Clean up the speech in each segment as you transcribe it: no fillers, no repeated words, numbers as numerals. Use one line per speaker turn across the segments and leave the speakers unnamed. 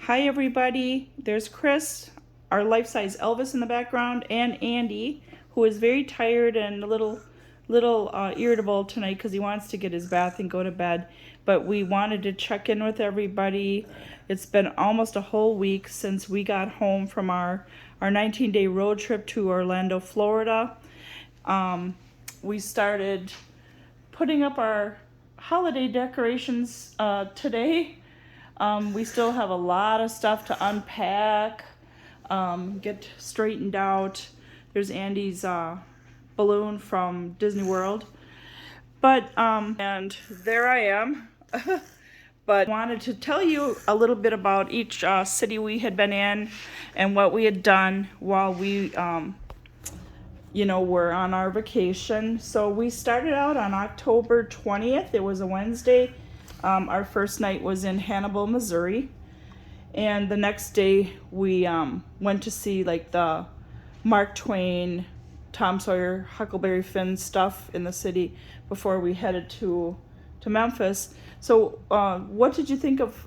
Hi everybody, there's Chris, our life-size Elvis in the background, and Andy, who is very tired and a little irritable tonight because he wants to get his bath and go to bed. But we wanted to check in with everybody. It's been almost a whole week since we got home from our 19-day road trip to Orlando, Florida. We started putting up our holiday decorations today. We still have a lot of stuff to unpack, get straightened out. There's Andy's balloon from Disney World. But, and there I am. But I wanted to tell you a little bit about each city we had been in and what we had done while we, were on our vacation. So we started out on October 20th. It was a Wednesday. Our first night was in Hannibal, Missouri, and the next day we went to see like the Mark Twain, Tom Sawyer, Huckleberry Finn stuff in the city before we headed to Memphis. So what did you think of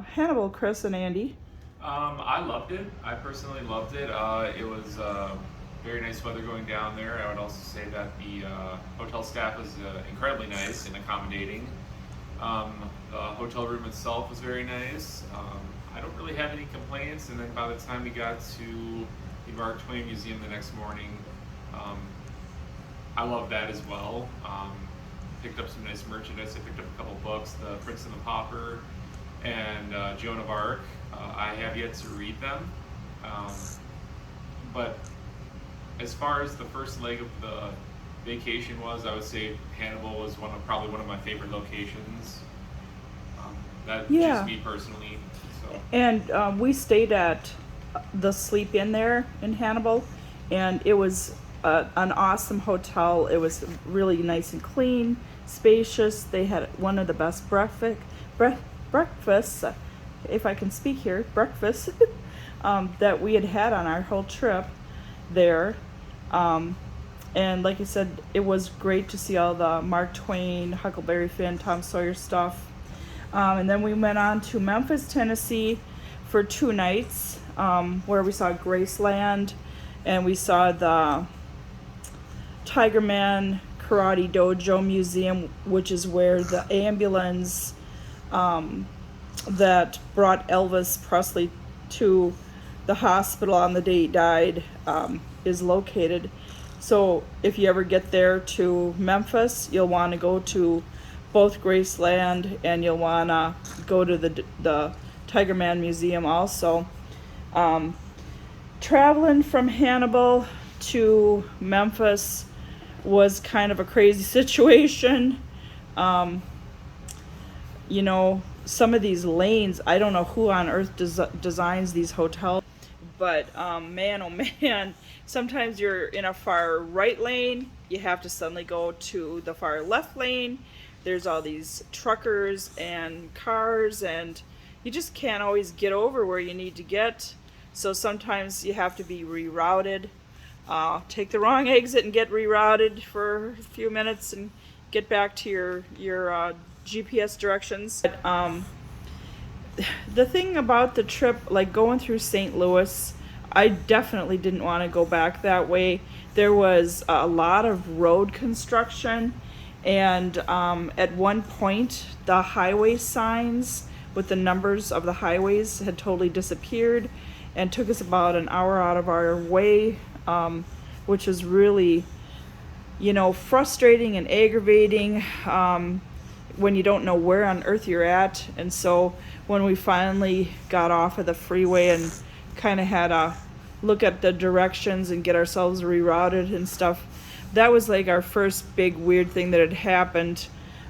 Hannibal, Chris and Andy?
I loved it. I personally loved it. It was very nice weather going down there. I would also say that the hotel staff was incredibly nice and accommodating. The hotel room itself was very nice. I don't really have any complaints. And then by the time we got to the Mark Twain Museum the next morning, I loved that as well. Picked up some nice merchandise. I picked up a couple books, The Prince and the Pauper and Joan of Arc. I have yet to read them. But as far as the first leg of the vacation was, I would say Hannibal was probably one of my favorite locations. That's just me personally. So.
And we stayed at the Sleep Inn there in Hannibal, and it was an awesome hotel. It was really nice and clean, spacious. They had one of the best breakfasts, if I can speak here, breakfast that we had on our whole trip there. And like I said, it was great to see all the Mark Twain, Huckleberry Finn, Tom Sawyer stuff. And then we went on to Memphis, Tennessee for 2 nights, where we saw Graceland and we saw the Tigerman Karate Dojo Museum, which is where the ambulance that brought Elvis Presley to the hospital on the day he died is located. So if you ever get there to Memphis, you'll want to go to both Graceland and you'll want to go to the Tigerman Museum also. Traveling from Hannibal to Memphis was kind of a crazy situation. Some of these lanes, I don't know who on earth designs these hotels, but man, oh man, sometimes you're in a far right lane, you have to suddenly go to the far left lane. There's all these truckers and cars, and you just can't always get over where you need to get. So sometimes you have to be rerouted. Take the wrong exit and get rerouted for a few minutes and get back to your GPS directions. The thing about the trip, like going through St. Louis, I definitely didn't want to go back that way. There was a lot of road construction, and at one point the highway signs with the numbers of the highways had totally disappeared and took us about an hour out of our way, which was really frustrating and aggravating when you don't know where on earth you're at. And so when we finally got off of the freeway and kind of had a look at the directions and get ourselves rerouted and stuff, that was like our first big weird thing that had happened.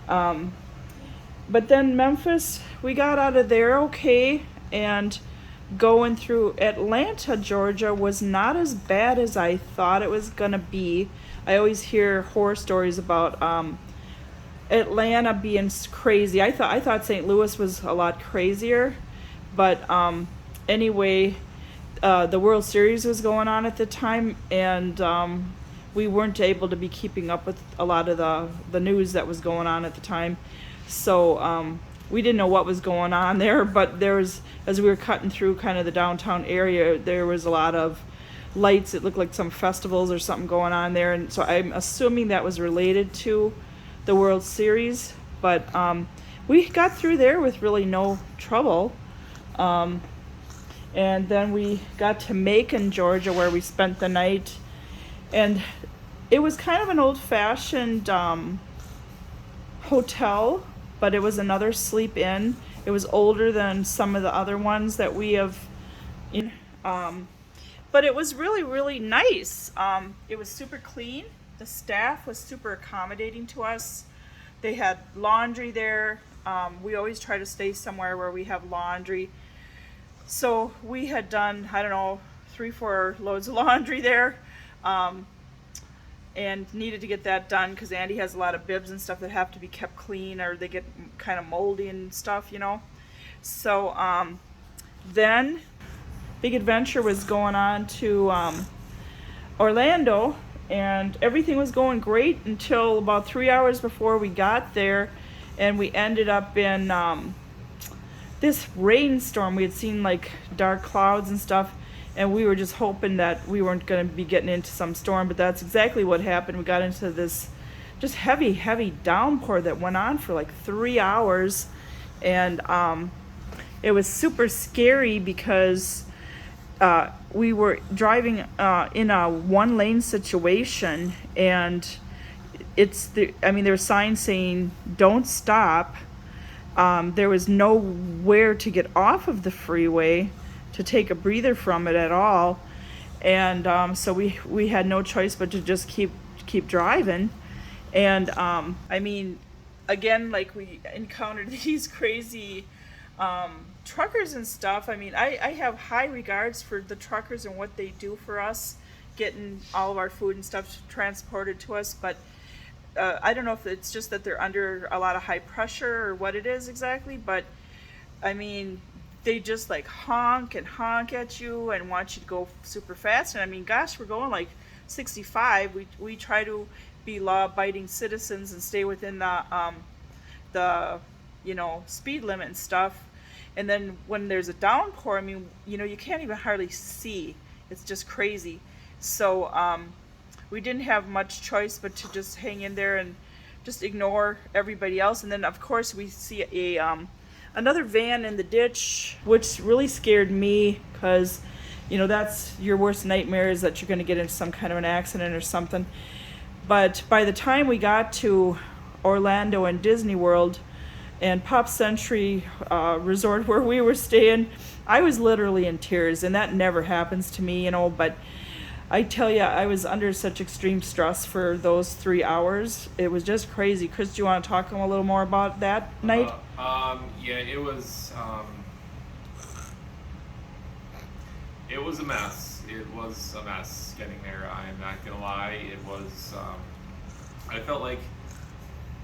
But then Memphis, we got out of there okay, and going through Atlanta, Georgia was not as bad as I thought it was gonna be. I always hear horror stories about Atlanta being crazy. I thought St. Louis was a lot crazier, but anyway, the World Series was going on at the time, and we weren't able to be keeping up with a lot of the news that was going on at the time. So we didn't know what was going on there, but there was, as we were cutting through kind of the downtown area, there was a lot of lights. It looked like some festivals or something going on there, and so I'm assuming that was related to the World Series. But we got through there with really no trouble. And then we got to Macon, Georgia, where we spent the night. And it was kind of an old-fashioned hotel, but it was another sleep-in. It was older than some of the other ones that we have. But it was really, really nice. It was super clean. The staff was super accommodating to us. They had laundry there. We always try to stay somewhere where we have laundry. So we had done, I don't know, 3-4 loads of laundry there, and needed to get that done because Andy has a lot of bibs and stuff that have to be kept clean or they get kind of moldy and stuff, you know. So then big adventure was going on to Orlando, and everything was going great until about 3 hours before we got there, and we ended up in this rainstorm. We had seen like dark clouds and stuff, and we were just hoping that we weren't going to be getting into some storm, but that's exactly what happened. We got into this just heavy downpour that went on for like 3 hours, and it was super scary because we were driving in a one-lane situation, and there were signs saying don't stop. There was nowhere to get off of the freeway to take a breather from it at all, and so we had no choice but to just keep driving. And again, like, we encountered these crazy truckers and stuff. I have high regards for the truckers and what they do for us, getting all of our food and stuff transported to us, but I don't know if it's just that they're under a lot of high pressure or what it is exactly, but they just like honk at you and want you to go super fast. And gosh, we're going like 65. We try to be law-abiding citizens and stay within the speed limit and stuff. And then when there's a downpour, you can't even hardly see. It's just crazy. So we didn't have much choice but to just hang in there and just ignore everybody else. And then of course we see another van in the ditch, which really scared me because that's your worst nightmare, is that you're going to get into some kind of an accident or something. But by the time we got to Orlando and Disney World and Pop Century Resort where we were staying, I was literally in tears, and that never happens to me, but I tell you, I was under such extreme stress for those 3 hours. It was just crazy. Chris, do you want to talk a little more about that night?
Yeah, it was a mess. It was a mess getting there. I'm not gonna lie. It was. I felt like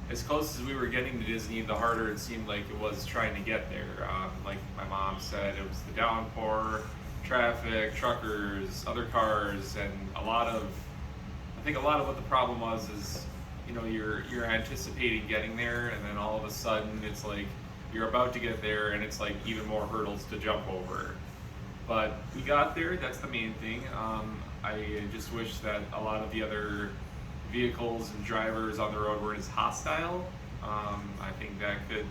as close as we were getting to Disney, the harder it seemed like it was trying to get there. Like my mom said, it was the downpour, traffic, truckers, other cars, and I think a lot of what the problem was is, you're anticipating getting there, and then all of a sudden it's like you're about to get there and it's like even more hurdles to jump over. But we got there, that's the main thing. I just wish that a lot of the other vehicles and drivers on the road weren't as hostile. I think that could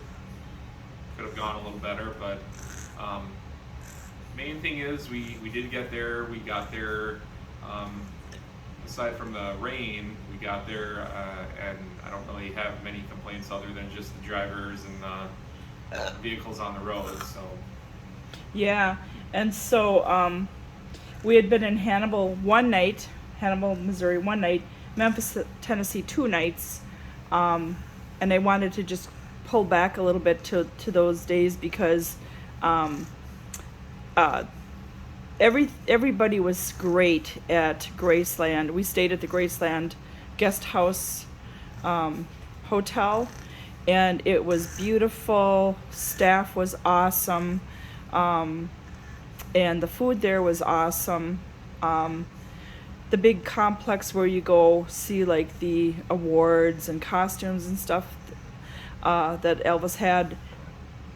have gone a little better, but main thing is we did get there. We got there, aside from the rain, we got there, and I don't really have many complaints other than just the drivers and the vehicles on the road. So
Yeah, and so we had been in Hannibal, Missouri one night, Memphis, Tennessee 2 nights, and I wanted to just pull back a little bit to those days because everybody was great at Graceland. We stayed at the Graceland guest house hotel, and it was beautiful. Staff was awesome, and the food there was awesome. The big complex where you go see like the awards and costumes and stuff that Elvis had,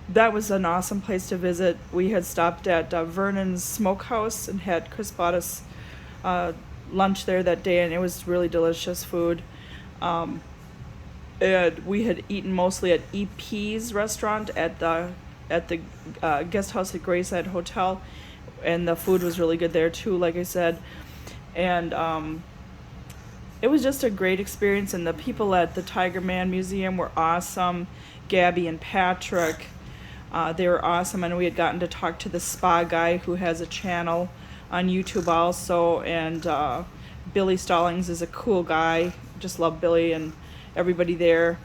that was an awesome place to visit. We had stopped at Vernon's Smokehouse and had Chris bought us uh, lunch there that day, and it was really delicious food. Um, and we had eaten mostly at EP's restaurant at the guest house at Grayside Hotel, and the food was really good there too. Like I said, and it was just a great experience. And the people at the Tiger Man Museum were awesome. Gabby and Patrick, they were awesome, and we had gotten to talk to the spa guy who has a channel on YouTube also. And Billy Stallings is a cool guy. Just love Billy and everybody there.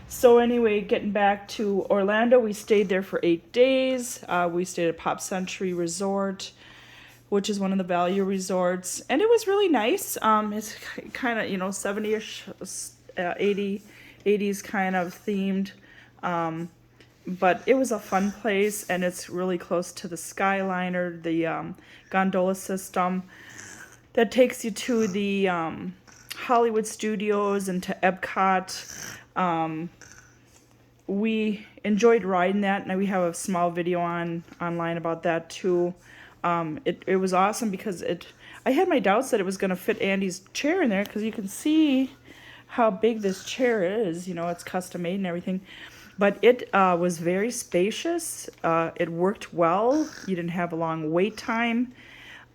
So anyway, getting back to Orlando, we stayed there for 8 days. We stayed at Pop Century Resort, which is one of the value resorts, and it was really nice. It's kind of 70ish, 80s kind of themed, but it was a fun place, and it's really close to the Skyliner, the gondola system that takes you to the Hollywood Studios and to Epcot. We enjoyed riding that, and we have a small video online about that too. It was awesome because I had my doubts that it was going to fit Andy's chair in there, because you can see how big this chair is. It's custom made and everything. But it was very spacious. It worked well. You didn't have a long wait time.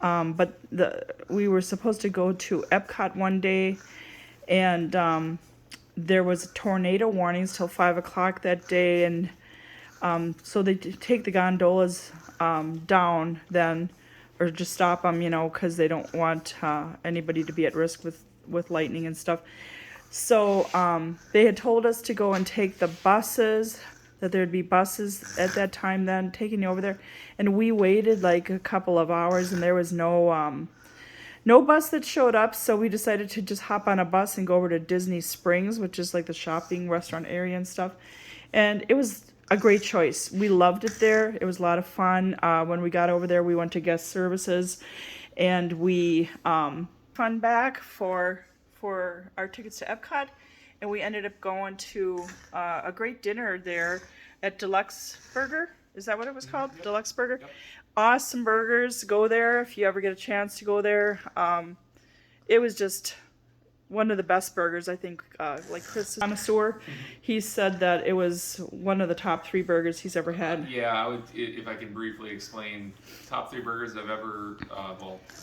But we were supposed to go to Epcot one day, and there was tornado warnings till 5 o'clock that day, and so they take the gondolas down then, or just stop them, because they don't want anybody to be at risk with lightning and stuff. So they had told us to go and take the buses, that there'd be buses at that time then taking you over there, and we waited like a couple of hours, and there was no bus that showed up. So we decided to just hop on a bus and go over to Disney Springs, which is like the shopping restaurant area and stuff, and it was a great choice. We loved it there. It was a lot of fun. When we got over there, we went to guest services, and we fun back for our tickets to Epcot, and we ended up going to a great dinner there at Deluxe Burger. Is that what it was called? Yep. Deluxe Burger. Yep. Awesome burgers. Go there if you ever get a chance to go there. It was just one of the best burgers, I think. Like Chris is a connoisseur, he said that it was one of the top 3 burgers he's ever had.
Yeah, I would, if I can briefly explain top 3 burgers I've ever,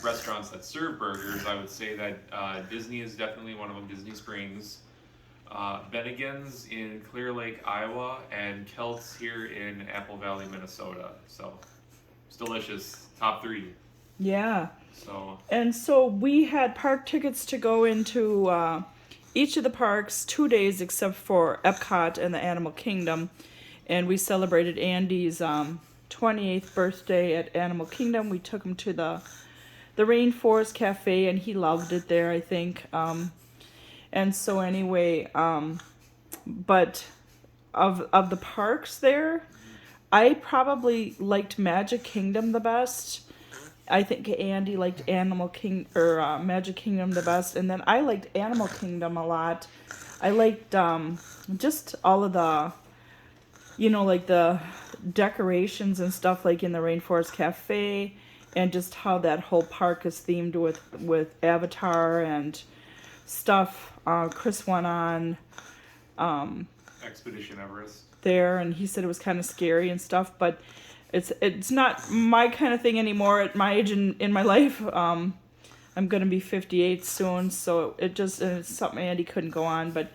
restaurants that serve burgers, I would say that Disney is definitely one of them. Disney Springs, Bennigan's in Clear Lake, Iowa, and Kelt's here in Apple Valley, Minnesota. So it's delicious. Top 3.
Yeah.
And
so we had park tickets to go into each of the parks 2 days, except for Epcot and the Animal Kingdom. And we celebrated Andy's 28th birthday at Animal Kingdom. We took him to the Rainforest Cafe, and he loved it there, I think. And so anyway, but of the parks there, I probably liked Magic Kingdom the best. I think Andy liked Magic Kingdom the best, and then I liked Animal Kingdom a lot. I liked just all of the, like the decorations and stuff, like in the Rainforest Cafe, and just how that whole park is themed with Avatar and stuff. Chris went on
Expedition Everest
there, and he said it was kind of scary and stuff, but it's not my kind of thing anymore at my age in my life. I'm gonna be 58 soon, so it's something Andy couldn't go on, but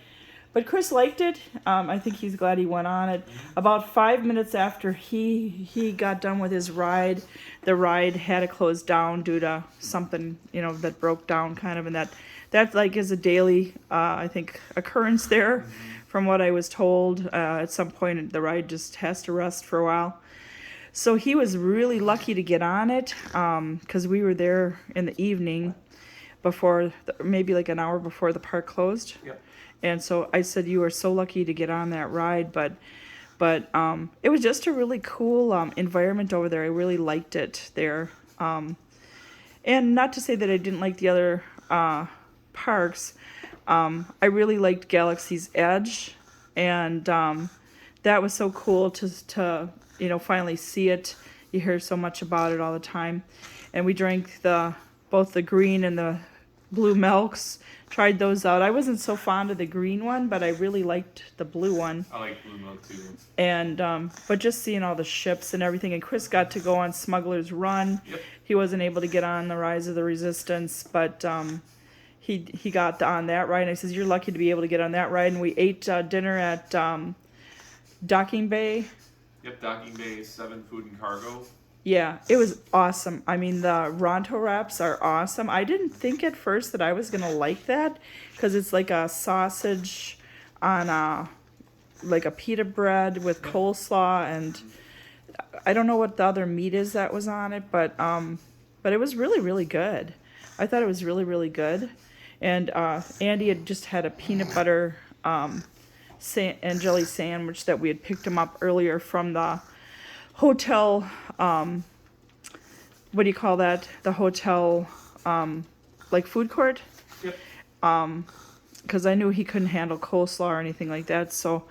Chris liked it. I think he's glad he went on it. About 5 minutes after he got done with his ride, the ride had to close down due to something that broke down kind of, and that like is a daily I think occurrence there, from what I was told. At some point the ride just has to rest for a while. So he was really lucky to get on it, because we were there in the evening before, maybe like an hour before the park closed.
Yep.
And so I said, you are so lucky to get on that ride, but it was just a really cool environment over there. I really liked it there. And not to say that I didn't like the other parks. I really liked Galaxy's Edge, and that was so cool to finally see it. You hear so much about it all the time. And we drank both the green and the blue milks. Tried those out. I wasn't so fond of the green one, but I really liked the blue one.
I like blue milk too.
And but just seeing all the ships and everything, and Chris got to go on Smuggler's Run.
Yep.
He wasn't able to get on the Rise of the Resistance, but he got on that ride. And I says, "You're lucky to be able to get on that ride." And we ate dinner at Docking Bay.
Yep, Docking Bay 7 Food and Cargo.
Yeah, it was awesome. I mean, the Ronto wraps are awesome. I didn't think at first that I was gonna like that because it's like a sausage on like a pita bread with coleslaw, and I don't know what the other meat is that was on it, but it was really, really good. I thought it was really, really good. And Andy had just had a peanut butter and jelly sandwich that we had picked him up earlier from the hotel. What do you call that? The hotel, like food court?
Yep.
Because I knew he couldn't handle coleslaw or anything like that. So,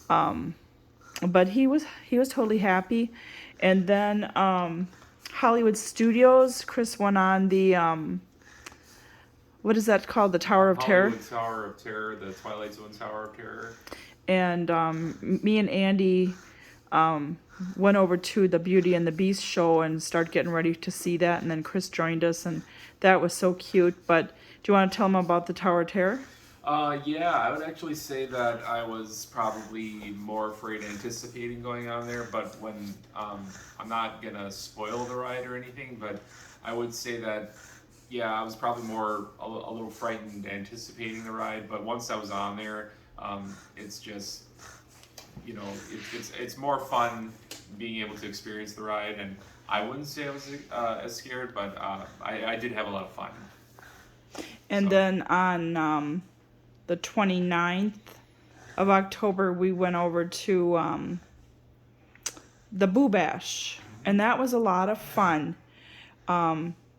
but he was totally happy. And then Hollywood Studios, Chris went on the what is that called? The Tower of Terror.
Hollywood Tower of Terror, the Twilight Zone Tower of Terror.
And me and Andy went over to the Beauty and the Beast show and started getting ready to see that. And then Chris joined us, and that was so cute. But do you want to tell them about the Tower of Terror?
Yeah, I would actually say that I was probably more afraid anticipating going on there, but when, I'm not gonna spoil the ride or anything, but I would say that, yeah, I was probably a little frightened anticipating the ride, but once I was on there, it's just, it's more fun being able to experience the ride, and I wouldn't say I was as scared, but I did have a lot of fun.
And then on the 29th of October, we went over to the Boo Bash, and that was a lot of fun.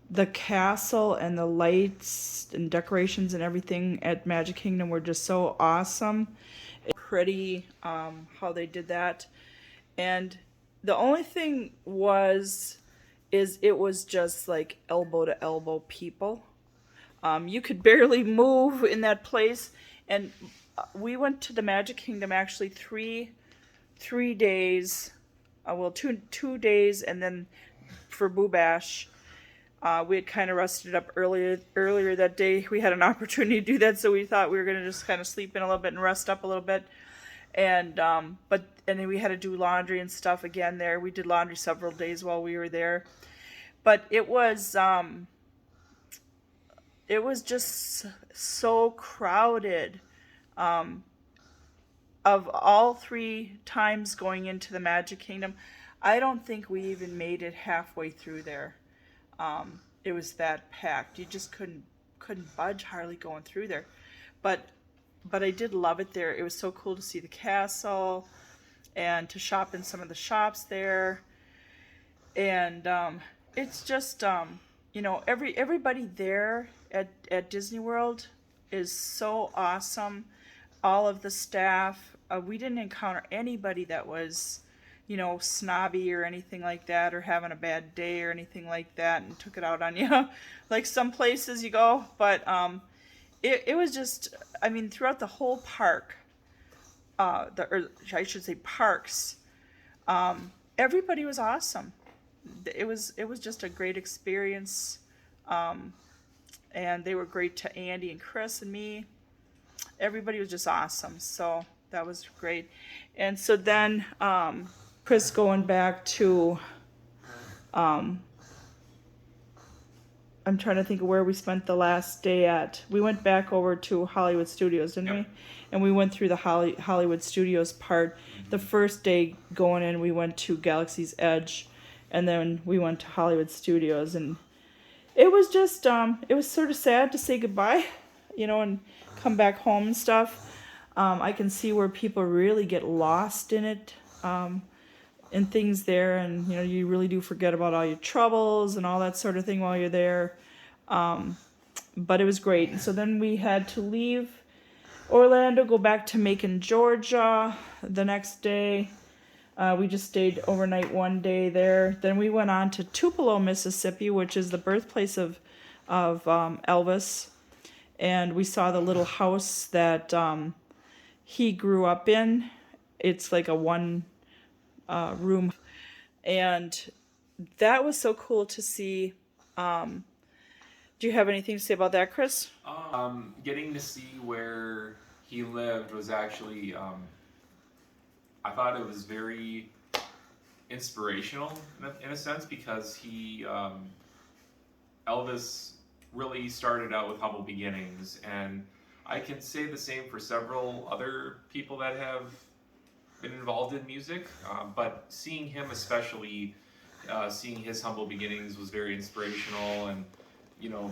The castle and the lights and decorations and everything at Magic Kingdom were just so awesome. Pretty how they did that. And the only thing is it was just like elbow to elbow people. You could barely move in that place. And we went to the Magic Kingdom actually three days, 2 days, and then for Boo Bash, we had kind of rested up earlier that day. We had an opportunity to do that, so we thought we were going to just kind of sleep in a little bit and rest up a little bit. And and then we had to do laundry and stuff again there. We did laundry several days while we were there. But it was just so crowded. Of all 3 times going into the Magic Kingdom, I don't think we even made it halfway through there. It was that packed. You just couldn't budge hardly going through there. But I did love it there. It was so cool to see the castle and to shop in some of the shops there. And it's just everybody there at Disney World is so awesome. All of the staff. We didn't encounter anybody that was snobby or anything like that, or having a bad day or anything like that and took it out on you like some places you go. But it was just, I mean, throughout the whole park, or I should say parks, everybody was awesome. It was just a great experience, and they were great to Andy and Chris and me. Everybody was just awesome, so that was great. And so then Chris going back to, I'm trying to think of where we spent the last day at. We went back over to Hollywood Studios, didn't we? And we went through the Hollywood Studios part. The first day going in, we went to Galaxy's Edge, and then we went to Hollywood Studios. And it was just, it was sort of sad to say goodbye, and come back home and stuff. I can see where people really get lost in it. And things there, and you really do forget about all your troubles and all that sort of thing while you're there, but it was great. And so then we had to leave Orlando, go back to Macon, Georgia the next day. We just stayed overnight one day there. Then we went on to Tupelo, Mississippi, which is the birthplace of Elvis. And we saw the little house that he grew up in. It's like a one room. And that was so cool to see. Do you have anything to say about that, Chris?
Getting to see where he lived was actually, I thought it was very inspirational in a sense because Elvis really started out with humble beginnings, and I can say the same for several other people that have been involved in music, but seeing him especially, seeing his humble beginnings was very inspirational, and you know,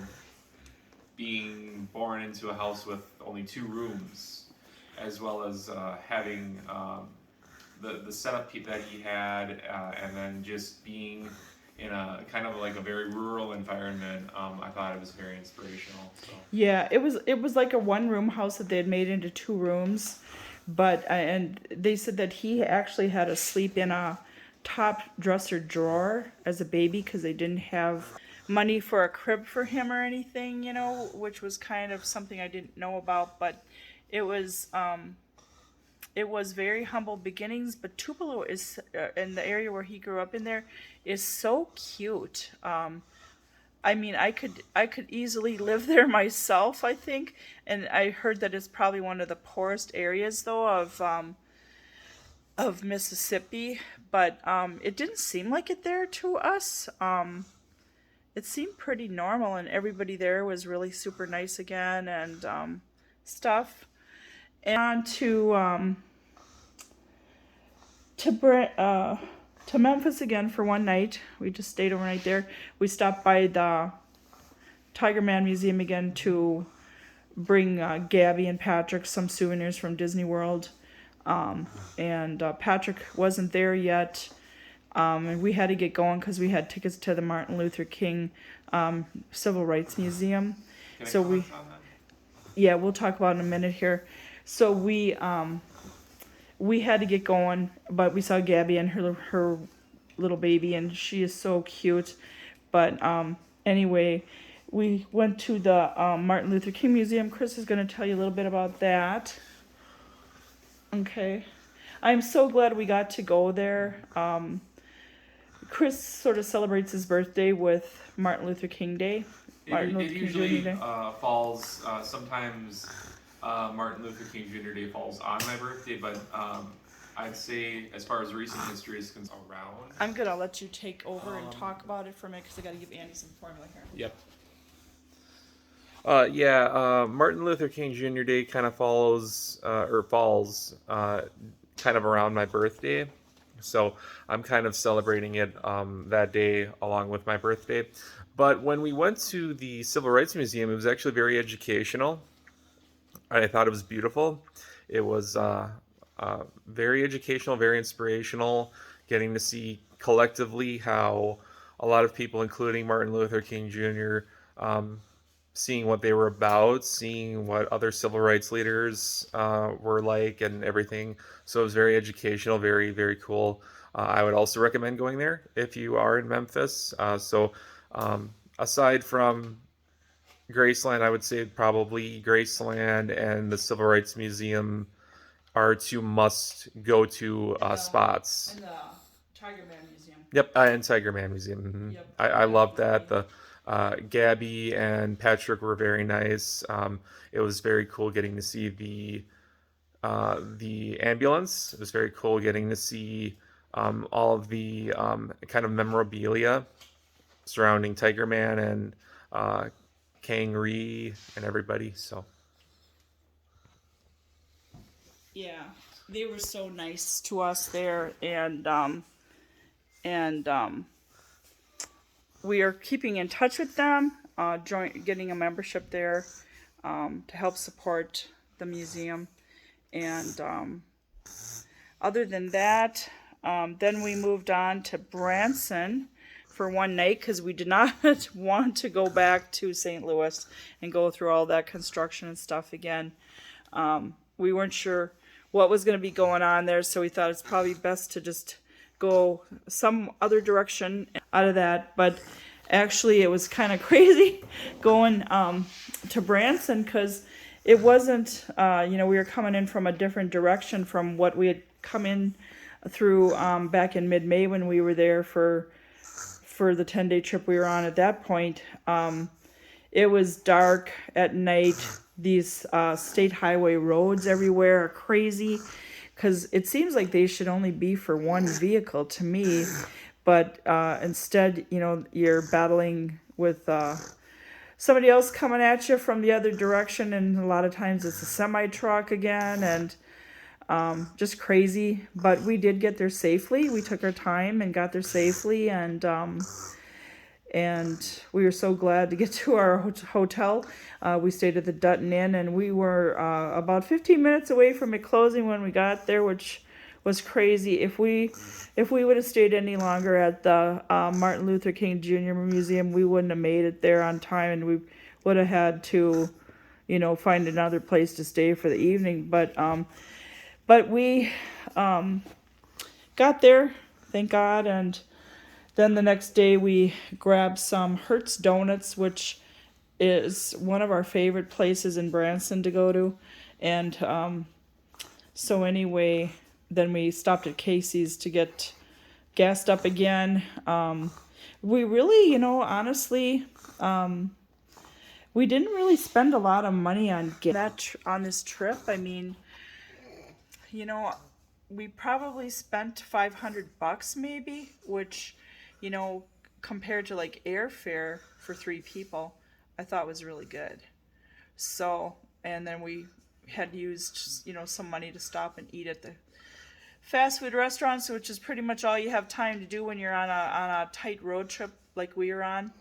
being born into a house with only 2 rooms, as well as having the setup that he had, and then just being in a kind of like a very rural environment. I thought it was very inspirational. So.
Yeah, it was like a one room house that they had made into 2 rooms, but and they said that he actually had to sleep in a top dresser drawer as a baby because they didn't have money for a crib for him or anything, which was kind of something I didn't know about, but it was very humble beginnings. But Tupelo is in the area where he grew up in there is so cute. I mean, I could easily live there myself, I think, and I heard that it's probably one of the poorest areas though of Mississippi, but it didn't seem like it there to us. It seemed pretty normal, and everybody there was really super nice again and stuff. And on to Memphis again for one night. We just stayed overnight there. We stopped by the Tiger Man Museum again to bring Gabby and Patrick some souvenirs from Disney World. And Patrick wasn't there yet. And we had to get going because we had tickets to the Martin Luther King Civil Rights Museum. So we'll talk about it in a minute here. So we had to get going, but we saw Gabby and her little baby, and she is so cute. But anyway, we went to the Martin Luther King Museum. Chris is going to tell you a little bit about that. Okay. I'm so glad we got to go there. Chris sort of celebrates his birthday with Martin Luther King Day.
It usually falls, sometimes Martin Luther King Jr. Day falls on my birthday, but I'd say as far as recent history is concerned, around.
I'm going to let you take over and talk about it for a minute because I got to give Andy some formula here.
Yep. Martin Luther King Jr. Day kind of falls kind of around my birthday. So I'm kind of celebrating it that day along with my birthday. But when we went to the Civil Rights Museum, it was actually very educational. I thought it was beautiful. It was very educational, very inspirational, getting to see collectively how a lot of people, including Martin Luther King Jr., seeing what they were about, seeing what other civil rights leaders were like and everything. So it was very educational, very, very cool. I would also recommend going there if you are in Memphis. Aside from Graceland, I would say probably Graceland and the Civil Rights Museum are 2 must-go-to spots.
And the Tiger Man Museum.
Yep, and Tiger Man Museum. Mm-hmm. Yep. I love that. The Gabby and Patrick were very nice. It was very cool getting to see the ambulance. It was very cool getting to see all of the kind of memorabilia surrounding Tiger Man and Kang Ree and everybody. So
yeah, they were so nice to us there, and we are keeping in touch with them, getting a membership there to help support the museum. And other than that, then we moved on to Branson for one night because we did not want to go back to St. Louis and go through all that construction and stuff again. We weren't sure what was going to be going on there, so we thought it's probably best to just go some other direction out of that. But actually, it was kind of crazy going to Branson, because it wasn't, we were coming in from a different direction from what we had come in through back in mid-May when we were there for the 10-day trip we were on at that point. It was dark at night. These state highway roads everywhere are crazy, because it seems like they should only be for one vehicle to me, but instead, you're battling with somebody else coming at you from the other direction, and a lot of times it's a semi truck again, and just crazy. But we did get there safely. We took our time and got there safely, and we were so glad to get to our hotel. We stayed at the Dutton Inn, and we were about 15 minutes away from it closing when we got there, which was crazy. If we would have stayed any longer at the Martin Luther King Jr. Museum, we wouldn't have made it there on time, and we would have had to, find another place to stay for the evening. But we got there, thank God, and then the next day we grabbed some Hertz Donuts, which is one of our favorite places in Branson to go to. And so anyway, then we stopped at Casey's to get gassed up again. We really, honestly, we didn't really spend a lot of money on on this trip. I mean, we probably spent $500 maybe, which, compared to like airfare for 3 people, I thought was really good. So, and then we had used, some money to stop and eat at the fast food restaurants, which is pretty much all you have time to do when you're on a tight road trip like we were on.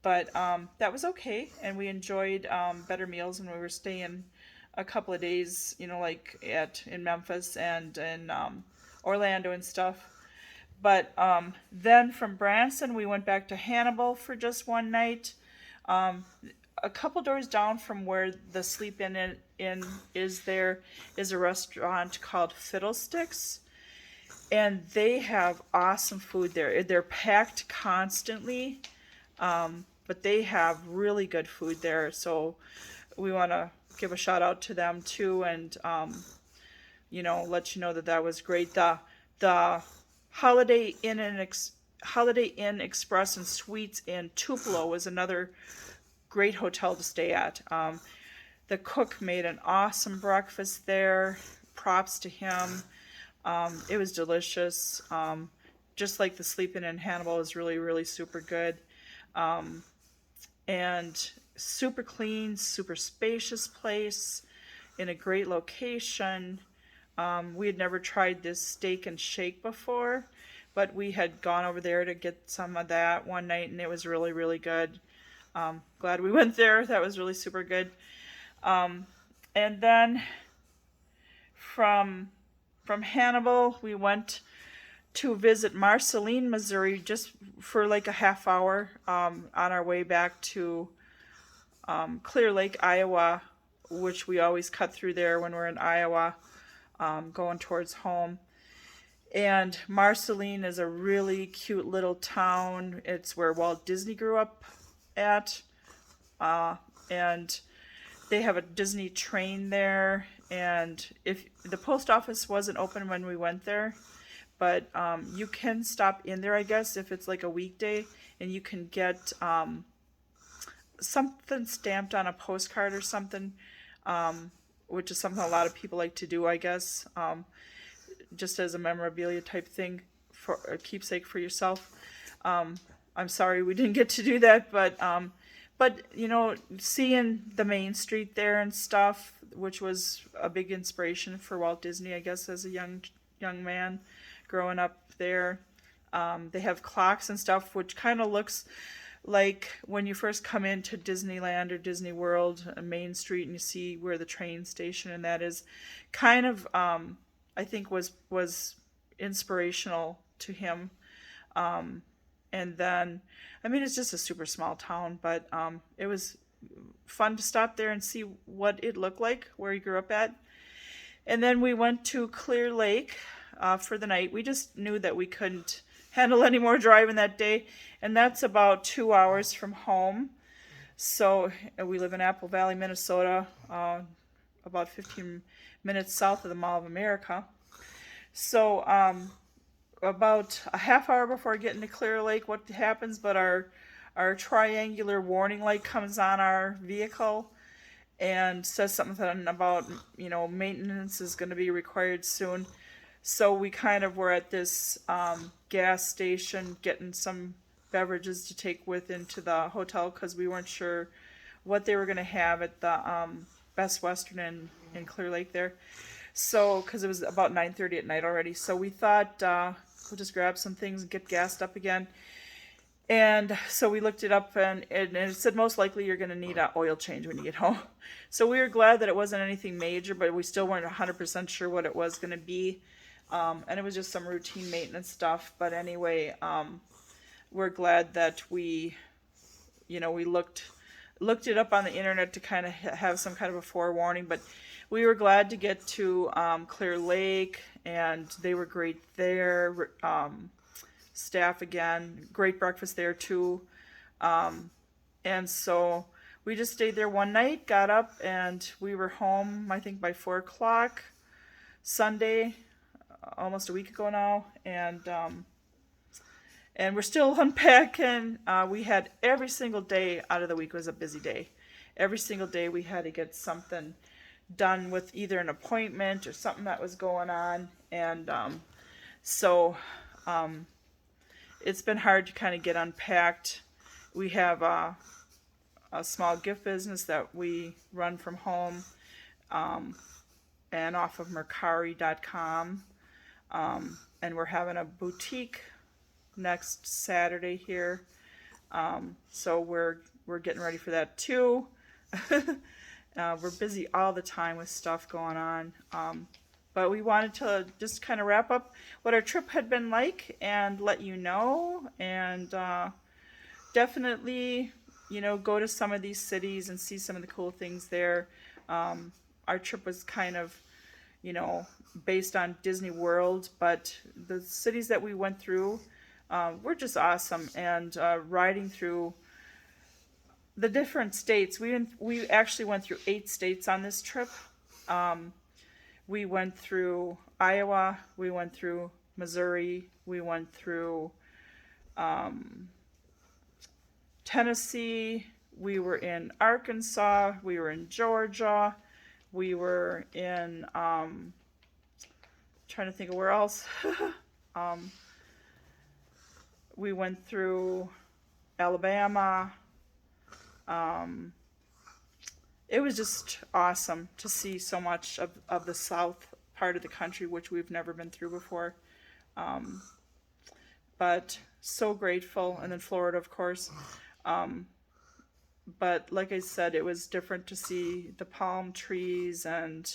But that was okay, and we enjoyed better meals when we were staying a couple of days, like in Memphis and in Orlando and stuff. But then from Branson, we went back to Hannibal for just one night. A couple doors down from where the Sleep Inn is, there is a restaurant called Fiddlesticks, and they have awesome food there. They're packed constantly, but they have really good food there. So we want to give a shout out to them too, and let you know that was great. The Holiday Inn Express and Suites in Tupelo was another great hotel to stay at. The cook made an awesome breakfast there. Props to him. It was delicious. Just like the Sleep Inn in Hannibal is really, really super good. And super clean, super spacious place in a great location. We had never tried this steak and shake before, but we had gone over there to get some of that one night, and it was really, really good. Glad we went there. That was really super good. And then from Hannibal, we went to visit Marceline, Missouri, just for like a half hour on our way back to Clear Lake, Iowa, which we always cut through there when we're in Iowa, going towards home. And Marceline is a really cute little town. It's where Walt Disney grew up at. And they have a Disney train there. And if the post office wasn't open when we went there, but you can stop in there, I guess, if it's like a weekday, and you can get something stamped on a postcard or something, which is something a lot of people like to do, I guess, just as a memorabilia type thing, for a keepsake for yourself. I'm sorry we didn't get to do that, but seeing the main street there and stuff, which was a big inspiration for Walt Disney, I guess, as a young man growing up there. They have clocks and stuff, which kind of looks like when you first come into Disneyland or Disney World, Main Street, and you see where the train station and that is, kind of, I think was inspirational to him. And then, I mean, it's just a super small town, but it was fun to stop there and see what it looked like where he grew up at. And then we went to Clear Lake for the night. We just knew that we couldn't handle any more driving that day, and that's about 2 hours from home. So we live in Apple Valley, Minnesota, about 15 minutes south of the Mall of America. So about a half hour before getting to Clear Lake, what happens? But our triangular warning light comes on our vehicle and says something about, maintenance is going to be required soon. So we kind of were at this gas station getting some beverages to take with into the hotel because we weren't sure what they were going to have at the Best Western in Clear Lake there. So, because it was about 9:30 at night already. So we thought we'll just grab some things and get gassed up again. And so we looked it up, and it said most likely you're going to need an oil change when you get home. So we were glad that it wasn't anything major, but we still weren't 100% sure what it was going to be. And it was just some routine maintenance stuff. But anyway, we're glad that we looked it up on the internet to kind of have some kind of a forewarning. But we were glad to get to Clear Lake, and they were great there. Staff again, great breakfast there too. And so we just stayed there one night, got up, and we were home, I think, by 4 o'clock Sunday, almost a week ago now. And we're still unpacking. We had every single day out of the week was a busy day. Every single day we had to get something done with either an appointment or something that was going on. And so it's been hard to kind of get unpacked. We have a small gift business that we run from home and off of Mercari.com. And we're having a boutique next Saturday here. So we're getting ready for that too. We're busy all the time with stuff going on. But we wanted to just kind of wrap up what our trip had been like and let you know. And definitely, go to some of these cities and see some of the cool things there. Our trip was kind of, based on Disney World, but the cities that we went through were just awesome. And riding through the different states, we actually went through 8 states on this trip. We went through Iowa, we went through Missouri, we went through Tennessee, we were in Arkansas, we were in Georgia, we were in, trying to think of where else. We went through Alabama. It was just awesome to see so much of the south part of the country, which we've never been through before. But so grateful. And then Florida, of course. But like I said, it was different to see the palm trees and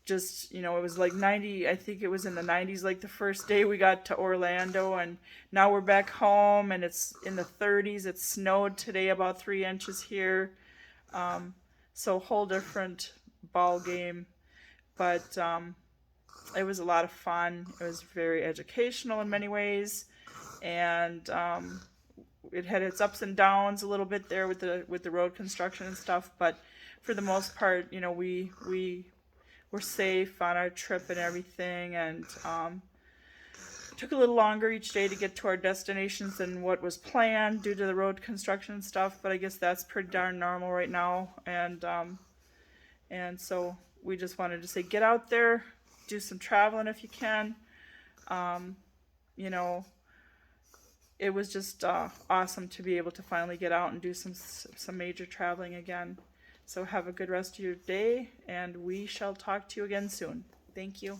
just, it was like 90, I think it was in the 90s, like the first day we got to Orlando, and now we're back home and it's in the 30s. It snowed today about 3 inches here. So whole different ball game, but it was a lot of fun. It was very educational in many ways, and it had its ups and downs a little bit there with the road construction and stuff. But for the most part, we were safe on our trip and everything, and took a little longer each day to get to our destinations than what was planned due to the road construction and stuff, but I guess that's pretty darn normal right now. And so we just wanted to say, get out there, do some traveling if you can. It was just awesome to be able to finally get out and do some major traveling again. So have a good rest of your day, and we shall talk to you again soon. Thank you.